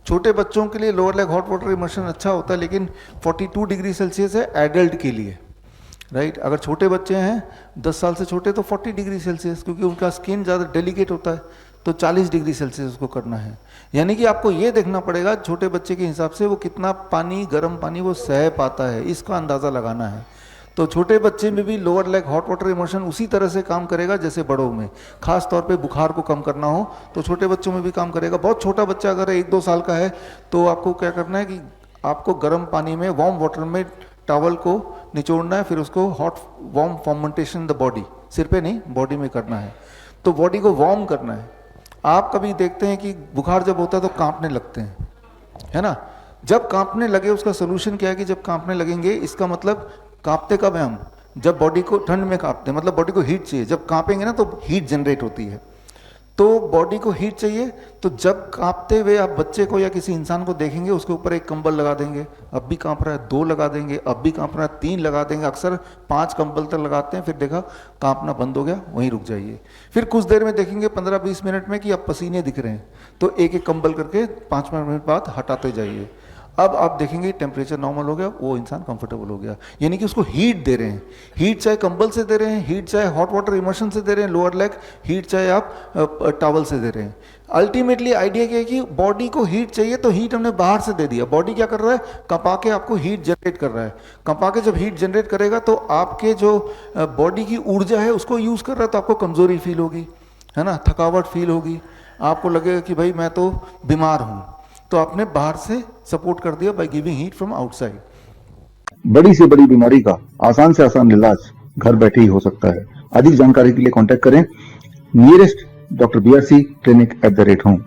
छोटे बच्चों के लिए lower leg hot water immersion अच्छा होता है, लेकिन 42 डिग्री सेल्सियस है एडल्ट के लिए, राइट। अगर छोटे बच्चे हैं 10 साल से छोटे तो 40 डिग्री सेल्सियस, क्योंकि उनका स्किन ज़्यादा डेलिकेट होता है, तो 40 डिग्री सेल्सियस उसको करना है। यानी कि आपको ये देखना पड़ेगा छोटे बच्चे के हिसाब से वो कितना पानी, गर्म पानी वो सह पाता है, इसका अंदाज़ा लगाना है। तो छोटे बच्चे में भी lower leg hot water immersion उसी तरह से काम करेगा जैसे बड़ों में। खास तौर पे बुखार को कम करना हो तो छोटे बच्चों में भी काम करेगा। बहुत छोटा बच्चा अगर 1-2 साल का है तो आपको क्या करना है कि आपको गर्म पानी में, वार्म वाटर में टॉवल को निचोड़ना है, फिर उसको hot warm fermentation the body, सिर पे नहीं बॉडी में करना है। तो बॉडी को वार्म करना है। आप कभी देखते हैं कि बुखार जब होता है तो कांपने लगते हैं, है ना। जब कांपने लगे उसका सोल्यूशन क्या है कि जब कांपने लगेंगे, इसका मतलब कांपते कब है हम, जब बॉडी को ठंड में कांपते हैं, मतलब बॉडी को हीट चाहिए। जब कांपेंगे ना तो हीट जनरेट होती है, तो बॉडी को हीट चाहिए। तो जब कांपते हुए आप बच्चे को या किसी इंसान को देखेंगे, उसके ऊपर एक कंबल लगा देंगे, अब भी कांप रहा है, 2 लगा देंगे, अब भी कांप रहा है, 3 लगा देंगे। अक्सर 5 कंबल तक लगाते हैं, फिर देखा कांपना बंद हो गया, वहीं रुक जाइए। फिर कुछ देर में देखेंगे 15-20 मिनट में कि अब पसीने दिख रहे हैं, तो एक एक कंबल करके 5 मिनट बाद हटाते जाइए। अब आप देखेंगे टेम्परेचर नॉर्मल हो गया, वो इंसान कंफर्टेबल हो गया। यानी कि उसको हीट दे रहे हैं, हीट चाहे कंबल से दे रहे हैं, हीट चाहे हॉट वाटर इमर्शन से दे रहे हैं लोअर लेग, हीट चाहे आप टॉवल से दे रहे हैं। अल्टीमेटली आइडिया क्या है कि बॉडी को हीट चाहिए, तो हीट हमने बाहर से दे दिया। बॉडी क्या कर रहा है, कंपा के आपको हीट जनरेट कर रहा है। कंपा के जब हीट जनरेट करेगा तो आपके जो बॉडी की ऊर्जा है उसको यूज़ कर रहा है, तो आपको कमजोरी फील होगी, है ना, थकावट फील होगी, आपको लगेगा कि भाई मैं तो बीमार हूँ। तो आपने बाहर से सपोर्ट कर दिया by giving heat from outside. बड़ी से बड़ी बीमारी का आसान से आसान इलाज घर बैठे ही हो सकता है। अधिक जानकारी के लिए कांटेक्ट करें nearest doctor BRC clinic @home।